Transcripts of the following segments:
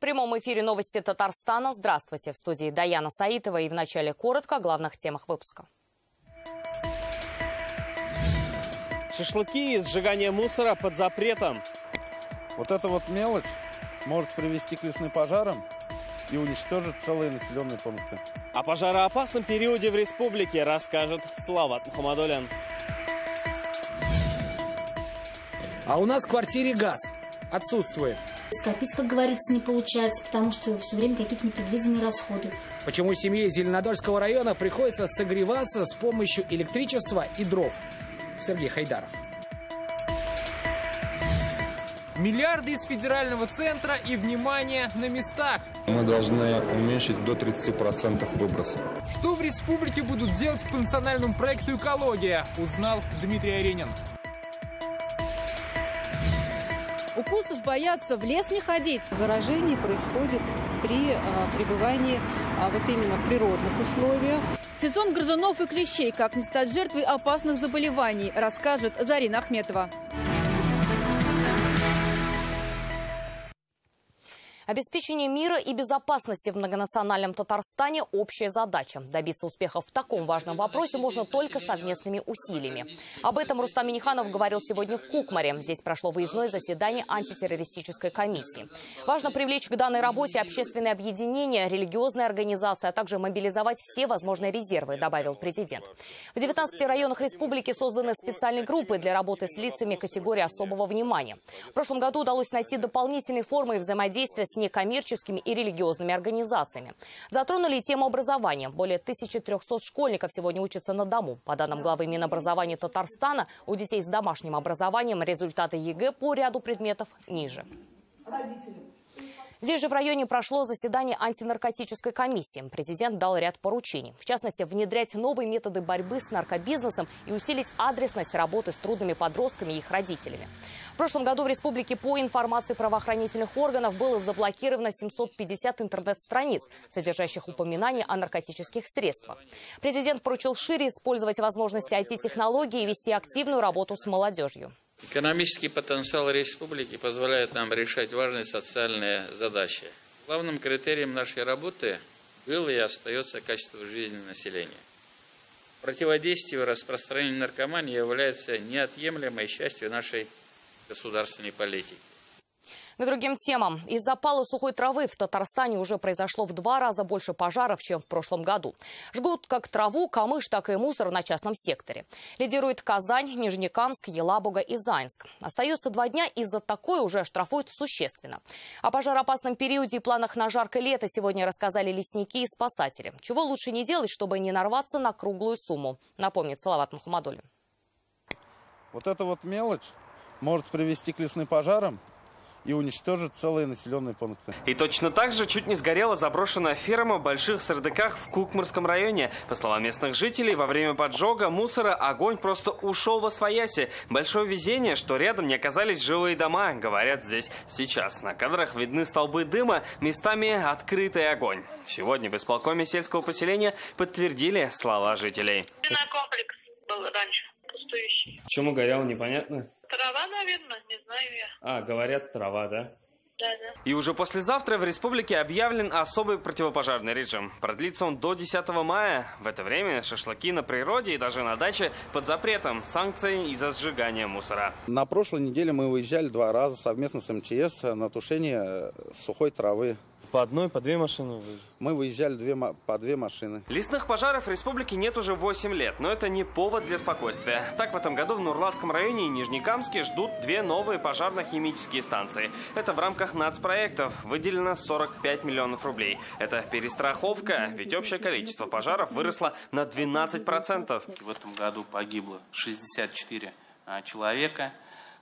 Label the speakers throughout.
Speaker 1: прямом эфире новости Татарстана. Здравствуйте. В студии Даяна Саитова. И вначале коротко о главных темах выпуска.
Speaker 2: Шашлыки и сжигание мусора под запретом.
Speaker 3: Вот эта вот мелочь может привести к лесным пожарам и уничтожить целые населенные пункты.
Speaker 2: О пожароопасном периоде в республике расскажет Салават Мухаммадуллин.
Speaker 4: А у нас в квартире газ отсутствует.
Speaker 5: Скопить, как говорится, не получается, потому что все время какие-то непредвиденные расходы.
Speaker 4: Почему семье Зеленодольского района приходится согреваться с помощью электричества и дров? Сергей Хайдаров.
Speaker 6: Миллиарды из федерального центра и, внимание, на местах.
Speaker 7: Мы должны уменьшить до 30% выбросы.
Speaker 6: Что в республике будут делать по национальному проекту «Экология», узнал Дмитрий Аренин.
Speaker 8: Укусов боятся, в лес не ходить. Заражение происходит при пребывании вот именно в природных условиях. Сезон грызунов и клещей. Как не стать жертвой опасных заболеваний, расскажет Зарина Ахметова.
Speaker 1: Обеспечение мира и безопасности в многонациональном Татарстане – общая задача. Добиться успеха в таком важном вопросе можно только совместными усилиями. Об этом Рустам Минниханов говорил сегодня в Кукмаре. Здесь прошло выездное заседание антитеррористической комиссии. Важно привлечь к данной работе общественные объединения, религиозные организации, а также мобилизовать все возможные резервы, добавил президент. В 19 районах республики созданы специальные группы для работы с лицами категории особого внимания. В прошлом году удалось найти дополнительные формы взаимодействия с некоммерческими и религиозными организациями. Затронули и тему образования. Более 1300 школьников сегодня учатся на дому. По данным главы Минобразования Татарстана, у детей с домашним образованием результаты ЕГЭ по ряду предметов ниже. Здесь же в районе прошло заседание антинаркотической комиссии. Президент дал ряд поручений. В частности, внедрять новые методы борьбы с наркобизнесом и усилить адресность работы с трудными подростками и их родителями. В прошлом году в республике по информации правоохранительных органов было заблокировано 750 интернет-страниц, содержащих упоминания о наркотических средствах. Президент поручил шире использовать возможности IT-технологий и вести активную работу с молодежью.
Speaker 9: Экономический потенциал республики позволяет нам решать важные социальные задачи. Главным критерием нашей работы было и остается качество жизни населения. Противодействие распространению наркомании является неотъемлемой частью нашей государственной политики.
Speaker 1: К другим темам. Из запала сухой травы в Татарстане уже произошло в 2 раза больше пожаров, чем в прошлом году. Жгут как траву, камыш, так и мусор на частном секторе. Лидирует Казань, Нижнекамск, Елабуга и Заинск. Остается 2 дня, и за такое уже штрафуют существенно. О пожароопасном периоде и планах на жаркое лето сегодня рассказали лесники и спасатели. Чего лучше не делать, чтобы не нарваться на круглую сумму, напомнит Салават Мухаммадуллин.
Speaker 3: Вот эта вот мелочь может привести к лесным пожарам и уничтожить целые населенные пункты.
Speaker 2: И точно так же чуть не сгорела заброшенная ферма в Больших Сырдыках в Кукмарском районе. По словам местных жителей, во время поджога мусора огонь просто ушел восвояси. Большое везение, что рядом не оказались жилые дома, говорят здесь сейчас. На кадрах видны столбы дыма, местами открытый огонь. Сегодня в исполкоме сельского поселения подтвердили слова жителей.
Speaker 10: Комплекс был раньше пустующий.
Speaker 2: Почему горел, непонятно?
Speaker 10: Трава, наверное, не знаю я.
Speaker 2: Говорят, трава, да?
Speaker 10: Да.
Speaker 2: И уже послезавтра в республике объявлен особый противопожарный режим. Продлится он до 10 мая. В это время шашлыки на природе и даже на даче под запретом. Санкции из-за сжигания мусора.
Speaker 3: На прошлой неделе мы выезжали 2 раза совместно с МЧС на тушение сухой травы.
Speaker 2: По одной, по 2 машины?
Speaker 3: Мы выезжали по 2 машины.
Speaker 2: Лесных пожаров в республике нет уже 8 лет, но это не повод для спокойствия. Так, в этом году в Нурлатском районе и Нижнекамске ждут 2 новые пожарно-химические станции. Это в рамках нацпроектов. Выделено 45 миллионов рублей. Это перестраховка, ведь общее количество пожаров выросло на 12%.
Speaker 11: В этом году погибло 64 человека.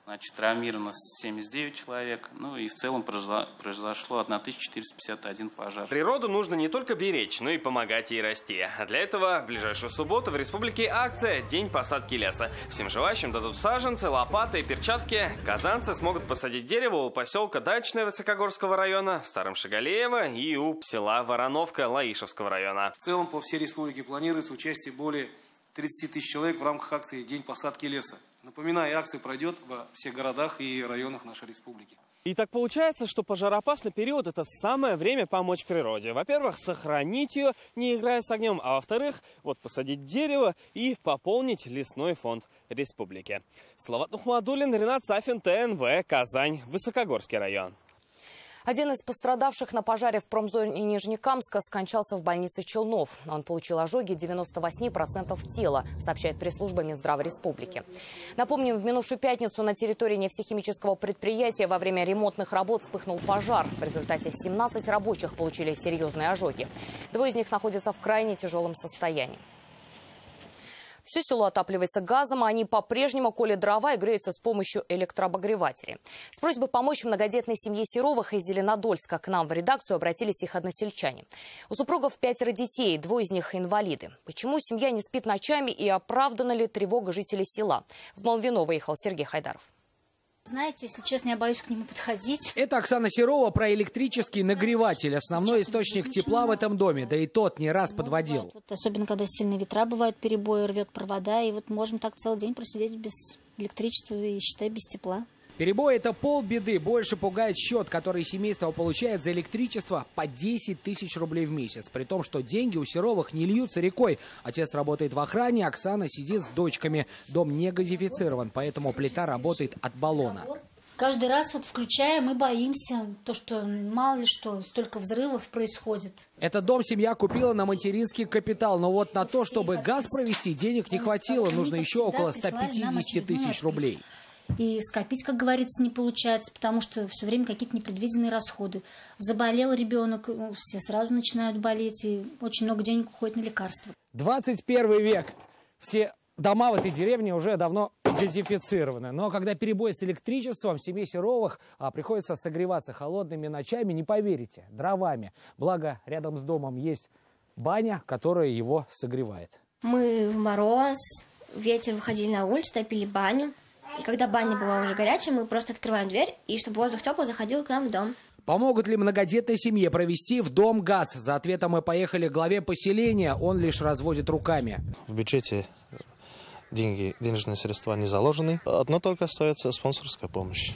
Speaker 11: Значит, травмировано 79 человек. Ну и в целом произошло 1451 пожар.
Speaker 2: Природу нужно не только беречь, но и помогать ей расти. А для этого в ближайшую субботу в республике акция «День посадки леса». Всем желающим дадут саженцы, лопаты и перчатки. Казанцы смогут посадить дерево у поселка Дачное Высокогорского района, в Старом Шагалеево и у села Вороновка Лаишевского района.
Speaker 12: В целом по всей республике планируется участие более 30 тысяч человек в рамках акции «День посадки леса». Напоминаю, акция пройдет во всех городах и районах нашей республики.
Speaker 2: И так получается, что пожароопасный период – это самое время помочь природе. Во-первых, сохранить ее, не играя с огнем, а во-вторых, вот посадить дерево и пополнить лесной фонд республики. Салават Ухмадуллин, Ренат Сафин, ТНВ, Казань, Высокогорский район.
Speaker 1: Один из пострадавших на пожаре в промзоне Нижнекамска скончался в больнице Челнов. Он получил ожоги 98% тела, сообщает пресс-служба Минздрава Республики. Напомним, в минувшую пятницу на территории нефтехимического предприятия во время ремонтных работ вспыхнул пожар. В результате 17 рабочих получили серьезные ожоги. 2 из них находятся в крайне тяжелом состоянии. Все село отапливается газом, а они по-прежнему колят дрова и греются с помощью электрообогревателей. С просьбой помочь многодетной семье Серовых из Зеленодольска к нам в редакцию обратились их односельчане. У супругов 5 детей, 2 из них инвалиды. Почему семья не спит ночами и оправдана ли тревога жителей села? В Молвино выехал Сергей Хайдаров.
Speaker 5: Знаете, если честно, я боюсь к нему подходить.
Speaker 4: Это Оксана Серова про электрический нагреватель. Основной источник тепла в этом доме, да и тот не раз подводил.
Speaker 5: Вот, особенно, когда сильные ветра бывают, перебои, рвет провода. И вот можно так целый день просидеть без электричества и, считай, без тепла.
Speaker 4: Перебой – это полбеды. Больше пугает счет, который семейство получает за электричество по 10 тысяч рублей в месяц. При том, что деньги у Серовых не льются рекой. Отец работает в охране, Оксана сидит с дочками. Дом не газифицирован, поэтому плита работает от баллона.
Speaker 5: Каждый раз вот включая, мы боимся, то, что мало ли что, столько взрывов происходит.
Speaker 4: Этот дом семья купила на материнский капитал. Но вот на то, чтобы газ провести, денег не хватило. Нужно еще около 150 тысяч рублей.
Speaker 5: И скопить, как говорится, не получается, потому что все время какие-то непредвиденные расходы. Заболел ребенок, все сразу начинают болеть, и очень много денег уходит на лекарства.
Speaker 4: 21 век. Все дома в этой деревне уже давно газифицированы. Но когда перебой с электричеством, семье Серовых приходится согреваться холодными ночами, не поверите, дровами. Благо, рядом с домом есть баня, которая его согревает.
Speaker 13: Мы в мороз, ветер выходили на улицу, топили баню. И когда баня была уже горячая, мы просто открываем дверь, и чтобы воздух теплый заходил к нам в дом.
Speaker 4: Помогут ли многодетной семье провести в дом газ? За ответом мы поехали к главе поселения. Он лишь разводит руками.
Speaker 14: В бюджете денежные средства не заложены. Одно только остается спонсорская помощь.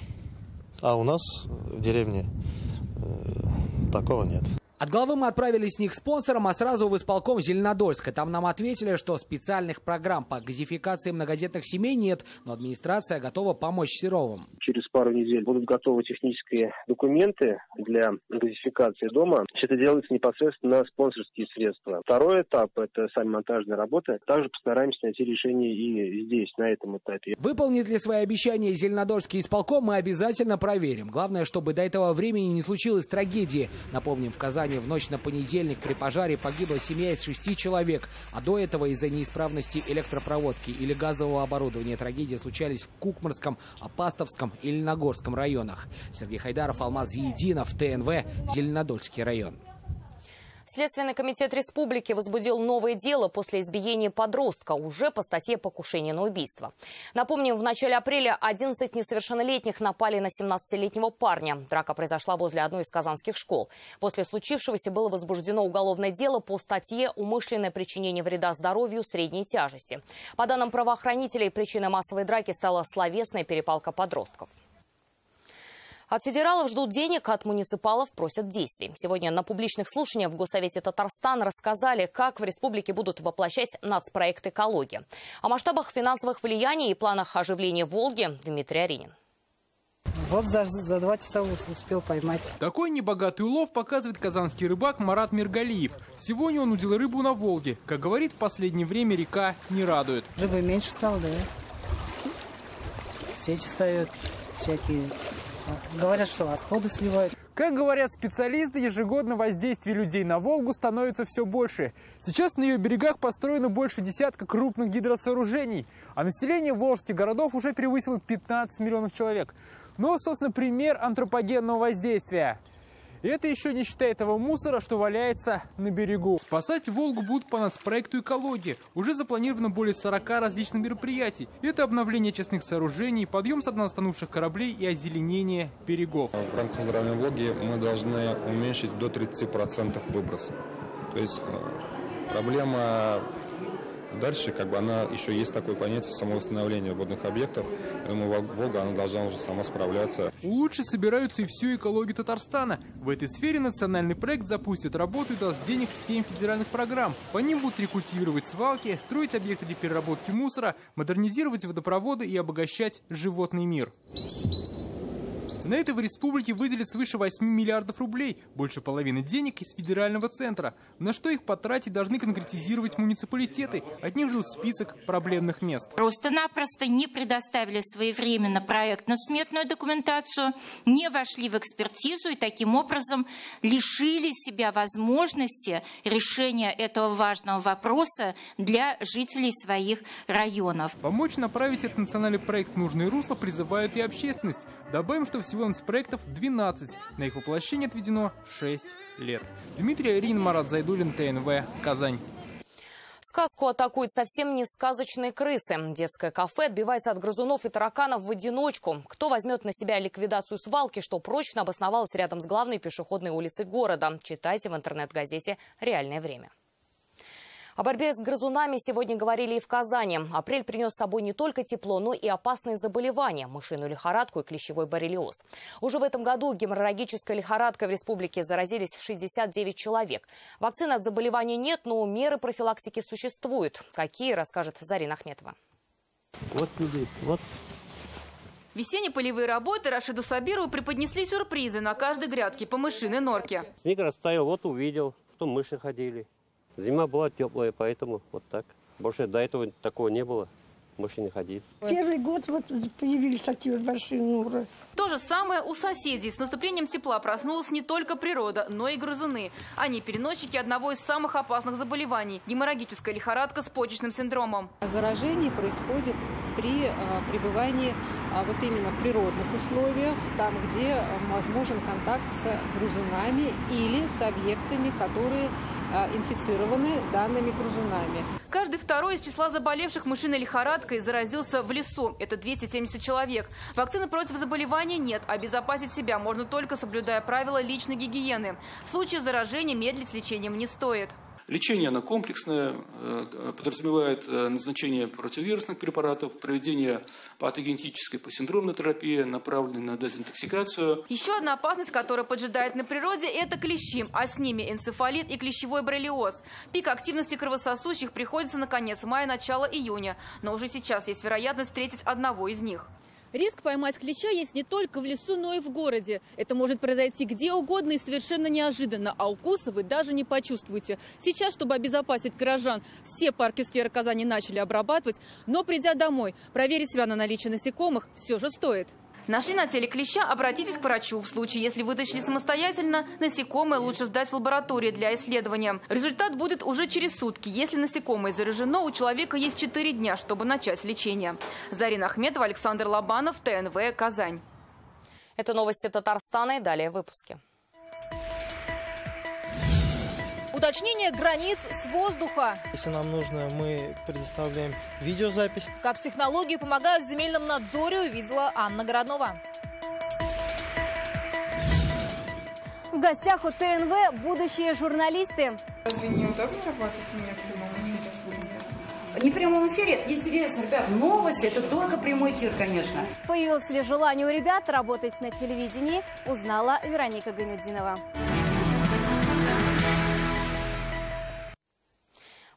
Speaker 14: А у нас в деревне такого нет.
Speaker 4: От главы мы отправились не к спонсорам, а сразу в исполком Зеленодольска. Там нам ответили, что специальных программ по газификации многодетных семей нет, но администрация готова помочь Серовым.
Speaker 15: Через пару недель будут готовы технические документы для газификации дома. Все это делается непосредственно на спонсорские средства. Второй этап – это сами монтажные работы. Также постараемся найти решение и здесь, на этом этапе.
Speaker 4: Выполнит ли свои обещания Зеленодольский исполком, мы обязательно проверим. Главное, чтобы до этого времени не случилось трагедии. Напомним, в Казани в ночь на понедельник при пожаре погибла семья из 6 человек. А до этого из-за неисправности электропроводки или газового оборудования трагедии случались в Кукмарском, Апастовском и Леногорском районах. Сергей Хайдаров, Алмаз Единов, ТНВ, Зеленодольский район.
Speaker 1: Следственный комитет республики возбудил новое дело после избиения подростка, уже по статье «Покушение на убийство». Напомним, в начале апреля 11 несовершеннолетних напали на 17-летнего парня. Драка произошла возле одной из казанских школ. После случившегося было возбуждено уголовное дело по статье «Умышленное причинение вреда здоровью средней тяжести». По данным правоохранителей, причиной массовой драки стала словесная перепалка подростков. От федералов ждут денег, от муниципалов просят действий. Сегодня на публичных слушаниях в Госсовете Татарстана рассказали, как в республике будут воплощать нацпроект «Экология». О масштабах финансовых влияний и планах оживления Волги Дмитрий Аринин.
Speaker 16: Вот за 2 часа успел поймать.
Speaker 6: Такой небогатый улов показывает казанский рыбак Марат Миргалиев. Сегодня он удил рыбу на Волге. Как говорит, в последнее время река не радует.
Speaker 16: Рыбы меньше стало, да. Сечи ставят всякие. Говорят, что отходы сливают.
Speaker 6: Как говорят специалисты, ежегодно воздействие людей на Волгу становится все больше. Сейчас на ее берегах построено больше десятка крупных гидросооружений, а население волжских городов уже превысило 15 миллионов человек. Но, собственно, пример антропогенного воздействия. И это еще не считая того мусора, что валяется на берегу. Спасать Волгу будут по нацпроекту «Экология». Уже запланировано более 40 различных мероприятий. Это обновление очистных сооружений, подъем со дна стонувших кораблей и озеленение берегов.
Speaker 7: В рамках оздоровления Волги мы должны уменьшить до 30% выбросы. То есть проблема Дальше она еще есть такое понятие самовосстановления водных объектов. Я думаю, Волга она должна уже сама справляться.
Speaker 6: Улучшить собираются и всю экологию Татарстана. В этой сфере национальный проект запустит работу и даст денег в 7 федеральных программ. По ним будут рекультивировать свалки, строить объекты для переработки мусора, модернизировать водопроводы и обогащать животный мир. На это в республике выделят свыше 8 миллиардов рублей, больше половины денег из федерального центра. На что их потратить должны конкретизировать муниципалитеты. От них ждут список проблемных мест.
Speaker 17: Просто-напросто не предоставили своевременно проектно-сметную документацию, не вошли в экспертизу и таким образом лишили себя возможности решения этого важного вопроса для жителей своих районов.
Speaker 6: Помочь направить этот национальный проект в нужное русло призывают и общественность. Добавим, что всего проектов 12. На их воплощение отведено 6 лет. Дмитрий Арин, Марат Зайдуллин, ТНВ, Казань.
Speaker 1: Сказку атакуют совсем не сказочные крысы. Детское кафе отбивается от грызунов и тараканов в одиночку. Кто возьмет на себя ликвидацию свалки, что прочно обосновалось рядом с главной пешеходной улицей города? Читайте в интернет-газете «Реальное время». О борьбе с грызунами сегодня говорили и в Казани. Апрель принес с собой не только тепло, но и опасные заболевания – мышиную лихорадку и клещевой боррелиоз. Уже в этом году геморрагической лихорадкой в республике заразились 69 человек. Вакцины от заболевания нет, но меры профилактики существуют. Какие, расскажет Зарина Ахметова.
Speaker 18: Весенние полевые работы Рашиду Сабирову преподнесли сюрпризы на каждой грядке по мышиной норке.
Speaker 19: Снег растаял, увидел, что мыши ходили. Зима была теплая, поэтому вот так. Больше до этого такого не было. Мыши не ходили.
Speaker 20: Первый год появились такие большие норы.
Speaker 18: То же самое у соседей. С наступлением тепла проснулась не только природа, но и грызуны. Они переносчики одного из самых опасных заболеваний – геморрагическая лихорадка с почечным синдромом.
Speaker 8: Заражение происходит при пребывании вот именно в природных условиях, там, где возможен контакт с грызунами или с объектами, которые инфицированы данными грызунами.
Speaker 18: Каждый второй из числа заболевших мышиной лихорадкой заразился в лесу. Это 270 человек. Вакцины против заболевания нет. Обезопасить себя можно только соблюдая правила личной гигиены. В случае заражения медлить с лечением не стоит.
Speaker 21: Лечение оно комплексное, подразумевает назначение противовирусных препаратов, проведение патогенетической посиндромной терапии, направленной на дезинтоксикацию.
Speaker 18: Еще одна опасность, которая поджидает на природе, это клещи, а с ними энцефалит и клещевой боррелиоз. Пик активности кровососущих приходится на конец мая, начало июня, но уже сейчас есть вероятность встретить одного из них.
Speaker 8: Риск поймать клеща есть не только в лесу, но и в городе. Это может произойти где угодно и совершенно неожиданно, а укуса вы даже не почувствуете. Сейчас, чтобы обезопасить горожан, все парки сквера Казани начали обрабатывать, но придя домой, проверить себя на наличие насекомых все же стоит.
Speaker 18: Нашли на теле клеща? Обратитесь к врачу. В случае, если вытащили самостоятельно, насекомое лучше сдать в лабораторию для исследования. Результат будет уже через сутки. Если насекомое заражено, у человека есть 4 дня, чтобы начать лечение. Зарина Ахметова, Александр Лобанов, ТНВ, Казань.
Speaker 1: Это новости Татарстана и далее в выпуске.
Speaker 22: Уточнение границ с воздуха.
Speaker 14: Если нам нужно, мы предоставляем видеозапись.
Speaker 22: Как технологии помогают в земельном надзоре, увидела Анна Городнова.
Speaker 23: В гостях у ТНВ будущие журналисты.
Speaker 24: Разве не удобно работать мне в прямом эфире?
Speaker 25: Не в прямом эфире, это интересно, ребят. Новости – это только прямой эфир, конечно.
Speaker 23: Появилось ли желание у ребят работать на телевидении, узнала Вероника Гайнутдинова.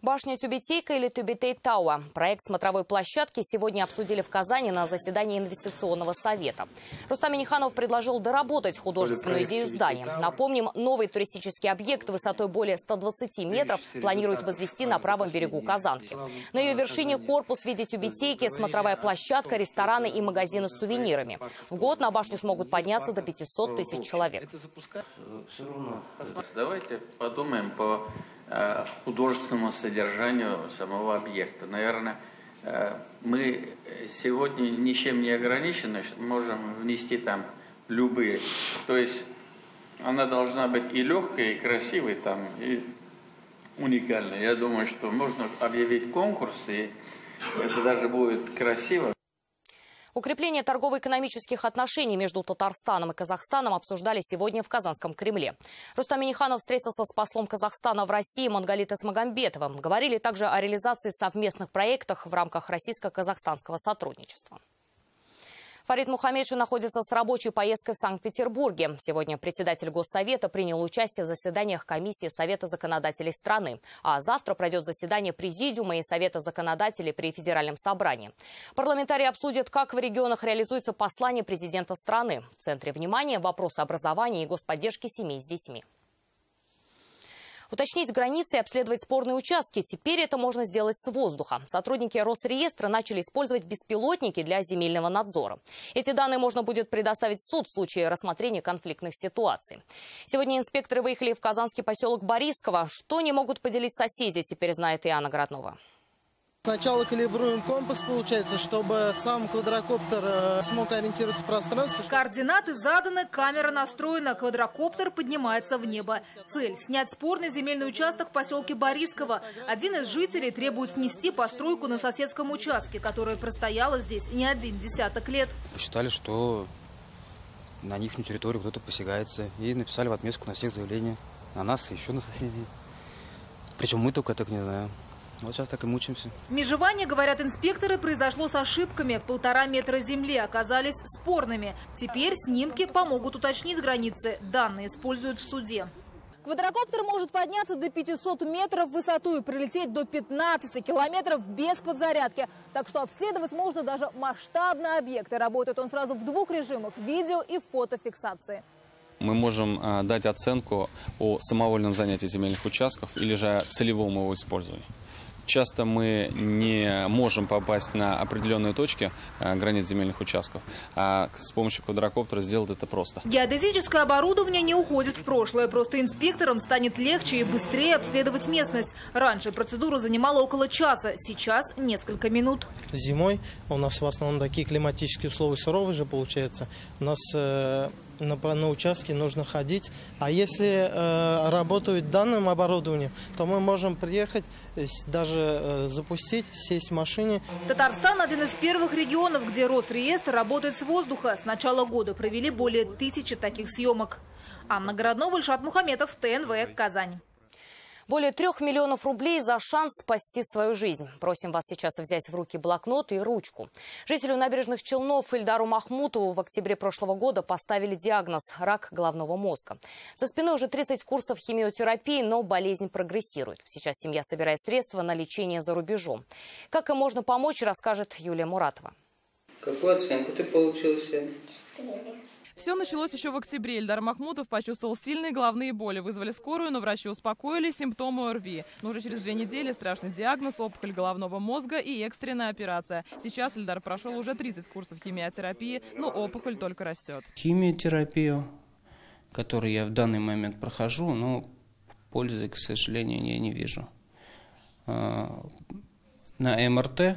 Speaker 1: Башня Тюбетейка или Тюбетей-Тауа. Проект смотровой площадки сегодня обсудили в Казани на заседании инвестиционного совета. Рустам Минниханов предложил доработать художественную идею здания. Напомним, новый туристический объект высотой более 120 метров планируют возвести на правом берегу Казанки. На ее вершине корпус в виде тюбетейки, смотровая площадка, рестораны и магазины с сувенирами. В год на башню смогут подняться до 500 тысяч человек.
Speaker 9: Давайте подумаем по художественному содержанию самого объекта. Наверное, мы сегодня ничем не ограничены, можем внести там любые. То есть она должна быть и легкой, и красивой, там, и уникальной. Я думаю, что можно объявить конкурс, и это даже будет красиво.
Speaker 1: Укрепление торгово-экономических отношений между Татарстаном и Казахстаном обсуждали сегодня в Казанском Кремле. Рустам Минниханов встретился с послом Казахстана в России Мангалит Исмагамбетовым. Говорили также о реализации совместных проектов в рамках российско-казахстанского сотрудничества. Фарид Мухаммедшин находится с рабочей поездкой в Санкт-Петербурге. Сегодня председатель Госсовета принял участие в заседаниях комиссии Совета законодателей страны. А завтра пройдет заседание Президиума и Совета законодателей при Федеральном собрании. Парламентарии обсудят, как в регионах реализуется послание президента страны. В центре внимания вопросы образования и господдержки семей с детьми. Уточнить границы и обследовать спорные участки. Теперь это можно сделать с воздуха. Сотрудники Росреестра начали использовать беспилотники для земельного надзора. Эти данные можно будет предоставить в суд в случае рассмотрения конфликтных ситуаций. Сегодня инспекторы выехали в казанский поселок Борисково. Что не могут поделить соседи, теперь знает и Анна Граднова.
Speaker 2: Сначала калибруем компас, получается, чтобы сам квадрокоптер смог ориентироваться в пространстве.
Speaker 22: Координаты заданы, камера настроена, квадрокоптер поднимается в небо. Цель – снять спорный земельный участок в поселке Борисково. Один из жителей требует снести постройку на соседском участке, которая простояла здесь не один десяток лет.
Speaker 3: Посчитали, что на их территорию кто-то посягается. И написали в отместку на всех заявления. На нас и еще на соседей. Причем мы только так не знаем. Вот сейчас так и мучаемся.
Speaker 22: Межевание, говорят инспекторы, произошло с ошибками. 1,5 метра земли оказались спорными. Теперь снимки помогут уточнить границы. Данные используют в суде. Квадрокоптер может подняться до 500 метров в высоту и прилететь до 15 километров без подзарядки. Так что обследовать можно даже масштабные объекты. Работает он сразу в 2 режимах – видео и фотофиксации.
Speaker 10: Мы можем дать оценку о самовольном занятии земельных участков или же о целевом его использовании. Часто мы не можем попасть на определенные точки границ земельных участков, а с помощью квадрокоптера сделать это просто.
Speaker 22: Геодезическое оборудование не уходит в прошлое. Просто инспекторам станет легче и быстрее обследовать местность. Раньше процедура занимала около часа, сейчас несколько минут.
Speaker 2: Зимой у нас в основном такие климатические условия суровые же получается. У нас на участке нужно ходить. А если работают данным оборудованием, то мы можем приехать, даже запустить, сесть в машине.
Speaker 22: Татарстан – один из первых регионов, где Росреестр работает с воздуха. С начала года провели более 1000 таких съемок. Анна Городнова, Ильшат Мухаметов, ТНВ, Казань.
Speaker 1: Более 3 миллионов рублей за шанс спасти свою жизнь. Просим вас сейчас взять в руки блокнот и ручку. Жителю Набережных Челнов Ильдару Махмутову в октябре прошлого года поставили диагноз – рак головного мозга. За спиной уже 30 курсов химиотерапии, но болезнь прогрессирует. Сейчас семья собирает средства на лечение за рубежом. Как им можно помочь, расскажет Юлия Муратова.
Speaker 11: Какую оценку ты получила сегодня?
Speaker 12: Все началось еще в октябре. Ильдар Махмутов почувствовал сильные головные боли. Вызвали скорую, но врачи успокоили, симптомы ОРВИ. Но уже через 2 недели страшный диагноз – опухоль головного мозга и экстренная операция. Сейчас Ильдар прошел уже 30 курсов химиотерапии, но опухоль только растет.
Speaker 26: Химиотерапию, которую я в данный момент прохожу, но пользы, к сожалению, я не вижу. На МРТ,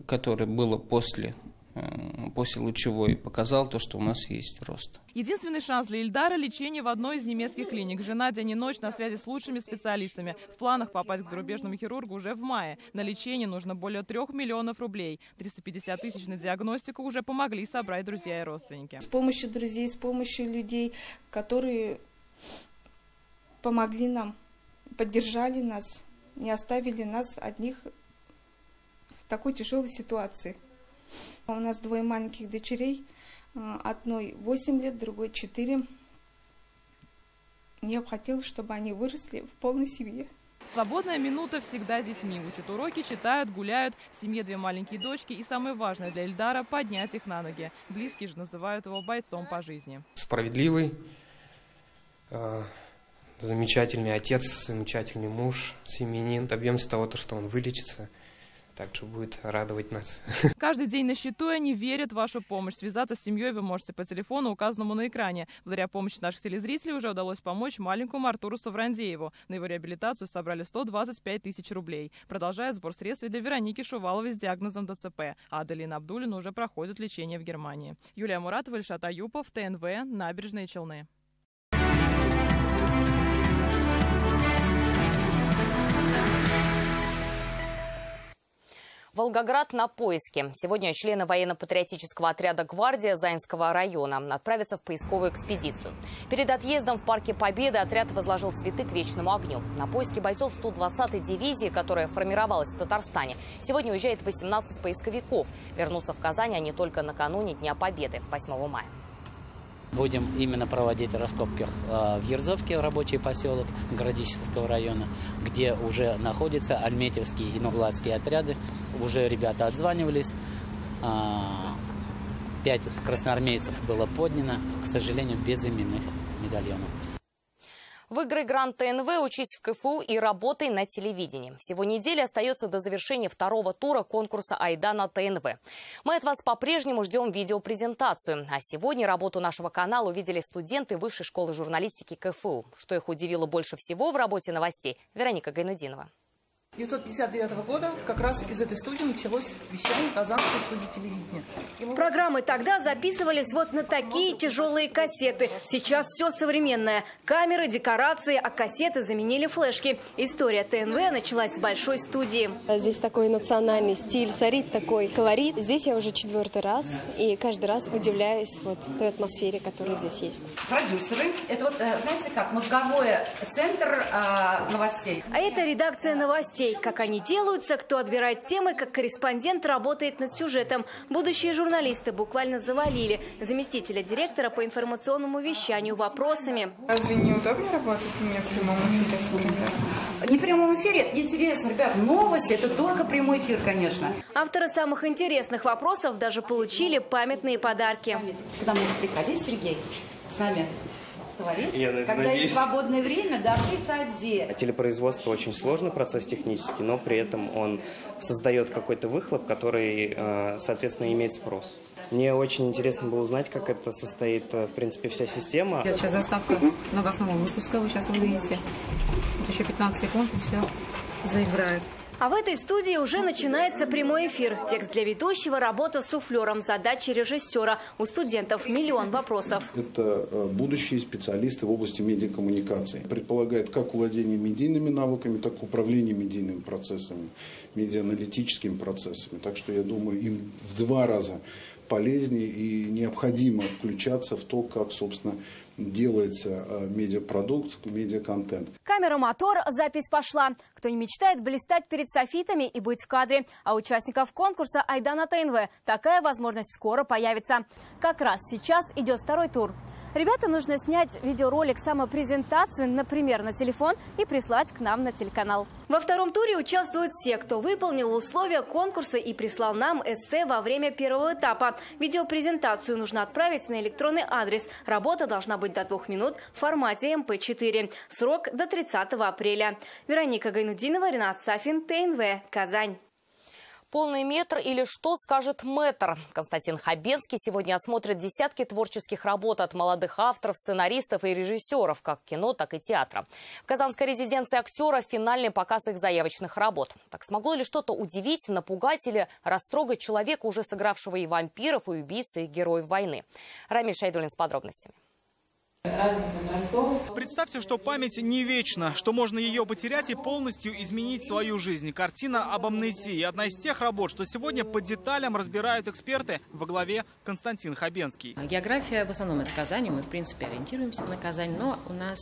Speaker 26: который было после лучевой, показал то, что у нас есть рост.
Speaker 12: Единственный шанс для Ильдара – лечение в одной из немецких клиник. Жена день и ночь на связи с лучшими специалистами. В планах попасть к зарубежному хирургу уже в мае. На лечение нужно более 3 миллионов рублей. 350 тысяч на диагностику уже помогли собрать друзья и родственники.
Speaker 27: С помощью друзей, с помощью людей, которые помогли нам, поддержали нас, не оставили нас одних в такой тяжелой ситуации. У нас 2 маленьких дочерей, одной 8 лет, другой 4. Я бы хотела, чтобы они выросли в полной семье.
Speaker 12: Свободная минута всегда с детьми. Учат уроки, читают, гуляют. В семье 2 маленькие дочки. И самое важное для Ильдара – поднять их на ноги. Близкие же называют его бойцом по жизни.
Speaker 28: Справедливый, замечательный отец, замечательный муж, семьянин. Добьемся того, что он вылечится. Также будет радовать нас.
Speaker 12: Каждый день на счету, и они верят в вашу помощь. Связаться с семьей вы можете по телефону, указанному на экране. Благодаря помощи наших телезрителей уже удалось помочь маленькому Артуру Саврандееву. На его реабилитацию собрали 125 тысяч рублей. Продолжает сбор средств для Вероники Шуваловой с диагнозом ДЦП. А Аделина Абдулина уже проходит лечение в Германии. Юлия Муратова, Ильшат Аюпов, ТНВ, Набережные Челны.
Speaker 1: Волгоград на поиске. Сегодня члены военно-патриотического отряда «Гвардия» Заинского района отправятся в поисковую экспедицию. Перед отъездом в Парке Победы отряд возложил цветы к вечному огню. На поиски бойцов 120-й дивизии, которая формировалась в Татарстане, сегодня уезжает 18 поисковиков. Вернутся в Казань они только накануне Дня Победы, 8 мая.
Speaker 4: Будем именно проводить раскопки в Ерзовке, рабочий поселок Городищенского района, где уже находятся альметьевские и нугладские отряды. Уже ребята отзванивались. 5 красноармейцев было поднято, к сожалению, без именных медальонов.
Speaker 1: Выиграй грант ТНВ, учись в КФУ и работай на телевидении. Всего неделя остается до завершения второго тура конкурса «Айда на ТНВ». Мы от вас по-прежнему ждем видеопрезентацию. А сегодня работу нашего канала увидели студенты Высшей школы журналистики КФУ. Что их удивило больше всего в работе новостей, Вероника Гайнудинова.
Speaker 5: 1959 года как раз из этой студии началось вещание Казанской студии телевидения.
Speaker 23: Программы тогда записывались вот на такие тяжелые кассеты. Сейчас все современное. Камеры, декорации, а кассеты заменили флешки. История ТНВ началась с большой студии.
Speaker 6: Здесь такой национальный стиль, царит такой колорит. Здесь я уже 4-й раз, и каждый раз удивляюсь вот той атмосфере, которая здесь есть.
Speaker 25: Продюсеры, это вот, знаете как, мозговой центр новостей.
Speaker 23: А это редакция новостей. Как они делаются, кто отбирает темы, как корреспондент работает над сюжетом. Будущие журналисты буквально завалили заместителя директора по информационному вещанию вопросами.
Speaker 24: Разве не удобно работать мне в прямом эфире?
Speaker 25: Не в прямом эфире, интересно, ребят, новости, это только прямой эфир, конечно.
Speaker 23: Авторы самых интересных вопросов даже получили памятные подарки.
Speaker 25: Когда можно приходить, Сергей, с нами творить, когда
Speaker 7: надеюсь.
Speaker 25: есть свободное время, да, приходи.
Speaker 7: Телепроизводство очень сложный процесс технически, но при этом он создает какой-то выхлоп, который, соответственно, имеет спрос. Мне очень интересно было узнать, как это состоит, в принципе, вся система.
Speaker 13: Сейчас заставка новостного выпуска, вы сейчас увидите. Вот еще 15 секунд, и все заиграет.
Speaker 23: А в этой студии уже начинается прямой эфир. Текст для ведущего, работа с суфлером, задачи режиссера. У студентов миллион вопросов.
Speaker 15: Это будущие специалисты в области медиакоммуникации. Предполагает как владение медийными навыками, так и управление медийными процессами, медиааналитическими процессами. Так что я думаю, им в 2 раза полезнее и необходимо включаться в то, как, собственно, делается медиапродукт, медиаконтент.
Speaker 23: Камера, мотор, запись пошла. Кто не мечтает блистать перед софитами и быть в кадре. А участников конкурса «Айда на ТНВ» такая возможность скоро появится. Как раз сейчас идет второй тур. Ребятам нужно снять видеоролик, самопрезентацию, например, на телефон и прислать к нам на телеканал. Во втором туре участвуют все, кто выполнил условия конкурса и прислал нам эссе во время первого этапа. Видеопрезентацию нужно отправить на электронный адрес. Работа должна быть до 2 минут в формате MP4. Срок до 30 апреля. Вероника Гайнудинова, Ренат Сафин, ТНВ, Казань.
Speaker 1: Полный метр или что скажет мэтр? Константин Хабенский сегодня отсмотрит десятки творческих работ от молодых авторов, сценаристов и режиссеров, как кино, так и театра. В казанской резиденции актеров финальный показ их заявочных работ. Так смогло ли что-то удивить, напугать или растрогать человека, уже сыгравшего и вампиров, и убийц, и героев войны? Рамиль Шайдуллин с подробностями.
Speaker 16: Разных возрастов. Представьте, что память не вечна, что можно ее потерять и полностью изменить свою жизнь. Картина об амнезии. Одна из тех работ, что сегодня по деталям разбирают эксперты, во главе Константин Хабенский.
Speaker 17: География в основном это Казань, мы в принципе ориентируемся на Казань, но у нас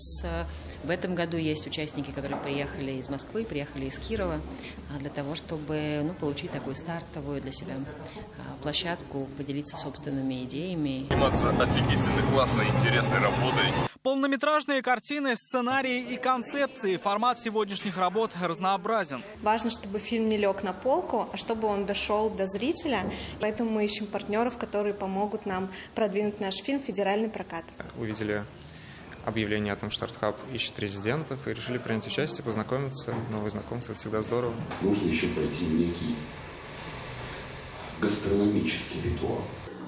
Speaker 17: в этом году есть участники, которые приехали из Москвы, приехали из Кирова, для того, чтобы получить такую стартовую для себя площадку, поделиться собственными идеями.
Speaker 29: Заниматься офигительной, классной, интересной работой.
Speaker 16: Полнометражные картины, сценарии и концепции. Формат сегодняшних работ разнообразен.
Speaker 6: Важно, чтобы фильм не лег на полку, а чтобы он дошел до зрителя. Поэтому мы ищем партнеров, которые помогут нам продвинуть наш фильм в федеральный прокат.
Speaker 30: Увидели объявление о том, что Артхаб ищет резидентов, и решили принять участие, познакомиться. Новые знакомства — это всегда здорово.
Speaker 31: Нужно еще пройти некий гастрономический ритуал.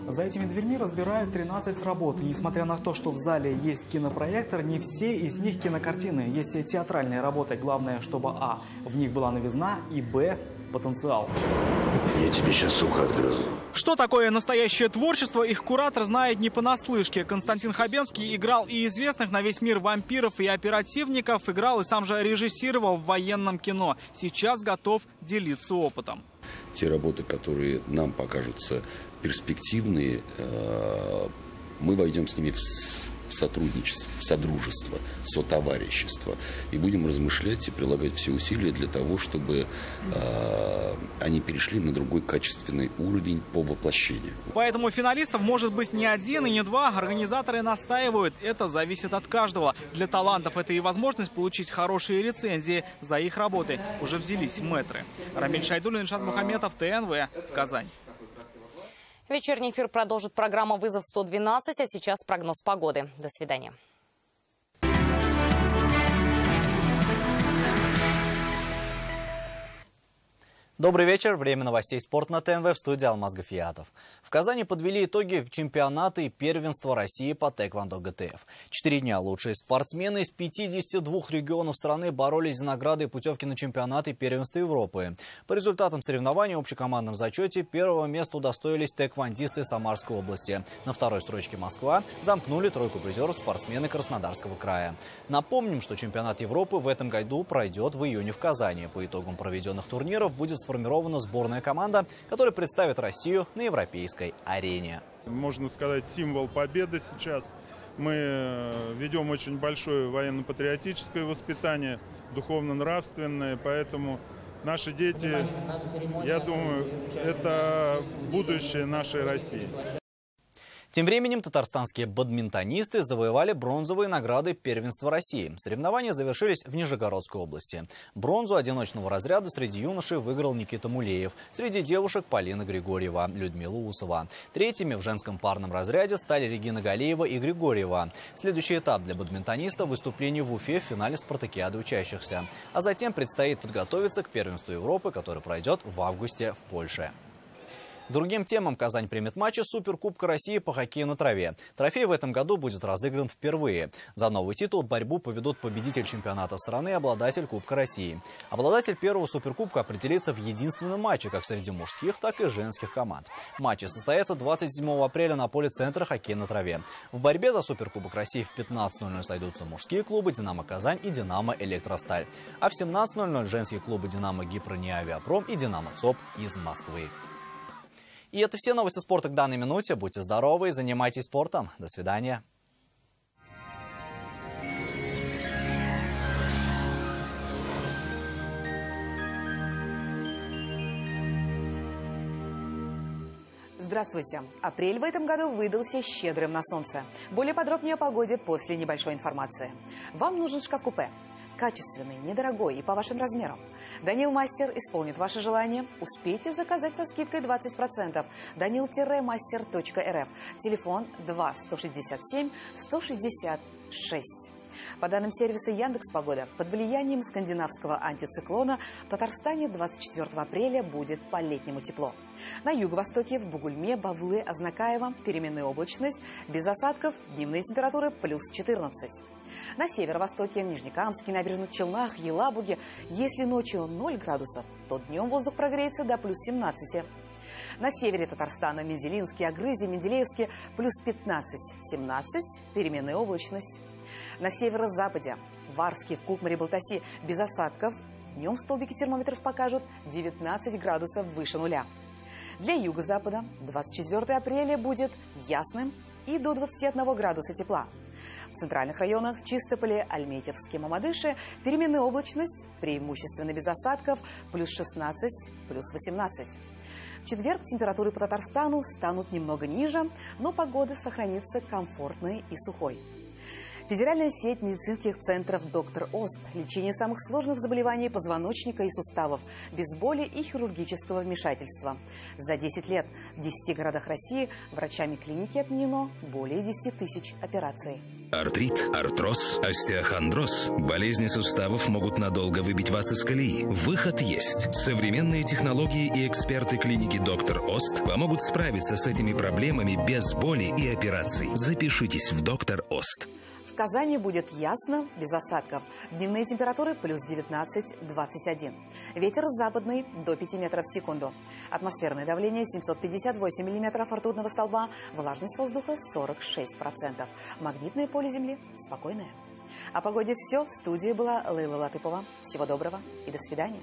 Speaker 16: За этими дверьми разбирают 13 работ. И несмотря на то, что в зале есть кинопроектор, не все из них кинокартины. Есть и театральные работы. Главное, чтобы а. в них была новизна, и б.
Speaker 2: потенциал.
Speaker 31: Я тебе сейчас ухо отгрызу.
Speaker 16: Что такое настоящее творчество, их куратор знает не понаслышке. Константин Хабенский играл и известных на весь мир вампиров и оперативников, играл и сам же режиссировал в военном кино. Сейчас готов делиться опытом.
Speaker 31: Те работы, которые нам покажутся перспективные, мы войдем с ними в сотрудничество, в содружество, сотоварищество. И будем размышлять и прилагать все усилия для того, чтобы они перешли на другой качественный уровень по воплощению.
Speaker 16: Поэтому финалистов может быть не один и не два. Организаторы настаивают. Это зависит от каждого. Для талантов это и возможность получить хорошие рецензии. За их работы уже взялись мэтры. Рамиль Шайдуллин, Ильшат Мухаметов, ТНВ, Казань.
Speaker 1: Вечерний эфир продолжит программа «Вызов-112», а сейчас прогноз погоды. До свидания.
Speaker 3: Добрый вечер. Время новостей спорта на ТНВ, в студии Алмаз Гафиятов. В Казани подвели итоги чемпионата и первенства России по тэквондо ГТФ. 4 дня лучшие спортсмены из 52 регионов страны боролись за награды и путевки на чемпионаты и первенства Европы. По результатам соревнований в общекомандном зачете первого места удостоились тэквондисты Самарской области. На второй строчке Москва замкнули тройку призеров спортсмены Краснодарского края. Напомним, что чемпионат Европы в этом году пройдет в июне в Казани. По итогам проведенных турниров будет сформирована сборная команда, которая представит Россию на европейской арене.
Speaker 8: Можно сказать, символ победы сейчас. Мы ведем очень большое военно-патриотическое воспитание, духовно-нравственное, поэтому наши дети, я думаю, это будущее нашей России.
Speaker 3: Тем временем татарстанские бадминтонисты завоевали бронзовые награды первенства России. Соревнования завершились в Нижегородской области. Бронзу одиночного разряда среди юношей выиграл Никита Мулеев. Среди девушек Полина Григорьева, Людмила Усова. Третьими в женском парном разряде стали Регина Галеева и Григорьева. Следующий этап для бадминтонистов – выступление в Уфе в финале спартакиады учащихся. А затем предстоит подготовиться к первенству Европы, которое пройдет в августе в Польше. Другим темам Казань примет матчи Суперкубка России по хоккею на траве. Трофей в этом году будет разыгран впервые. За новый титул борьбу поведут победитель чемпионата страны и обладатель Кубка России. Обладатель первого Суперкубка определится в единственном матче как среди мужских, так и женских команд. Матчи состоятся 27 апреля на поле центра хоккея на траве. В борьбе за Суперкубок России в 15:00 сойдутся мужские клубы «Динамо Казань» и «Динамо Электросталь». А в 17:00 женские клубы «Динамо Гипро-Не Авиапром» и «Динамо ЦОП» из Москвы. И это все новости спорта к данной минуте. Будьте здоровы и занимайтесь спортом. До свидания.
Speaker 9: Здравствуйте. Апрель в этом году выдался щедрым на солнце. Более подробнее о погоде после небольшой информации. Вам нужен шкаф-купе. Качественный, недорогой и по вашим размерам. Данил Мастер исполнит ваше желание. Успейте заказать со скидкой 20%. Данил-мастер.рф. Телефон 2 167 166. По данным сервиса Яндекс.Погода, под влиянием скандинавского антициклона в Татарстане 24 апреля будет по-летнему тепло. На юго-востоке в Бугульме, Бавлы, Азнакаево переменная облачность, без осадков, дневные температуры плюс 14. На северо-востоке, в Нижнекамске, Набережных Челнах, Елабуге, если ночью 0 градусов, то днем воздух прогреется до плюс 17. На севере Татарстана, Менделинске, Агрызе, Менделеевске плюс 15-17, переменная облачность. На северо-западе, в Арске, в Кукмаре, Балтаси без осадков, днем столбики термометров покажут 19 градусов выше нуля. Для юго-запада 24 апреля будет ясным и до 21 градуса тепла. В центральных районах, в Чистополе, Альметьевске, Мамадыше переменная облачность, преимущественно без осадков, плюс 16, плюс 18. В четверг температуры по Татарстану станут немного ниже, но погода сохранится комфортной и сухой. Федеральная сеть медицинских центров «Доктор Ост». Лечение самых сложных заболеваний позвоночника и суставов, без боли и хирургического вмешательства. За 10 лет в 10 городах России врачами клиники отменено более 10 тысяч операций.
Speaker 10: Артрит, артроз, остеохондроз. Болезни суставов могут надолго выбить вас из колеи. Выход есть. Современные технологии и эксперты клиники «Доктор Ост» помогут справиться с этими проблемами без боли и операций. Запишитесь в «Доктор Ост».
Speaker 9: В В Казани будет ясно, без осадков. Дневные температуры плюс 19-21. Ветер западный до 5 метров в секунду. Атмосферное давление 758 миллиметров ртутного столба. Влажность воздуха 46%. Магнитное поле Земли спокойное. О погоде все. В студии была Лейла Латыпова. Всего доброго и до свидания.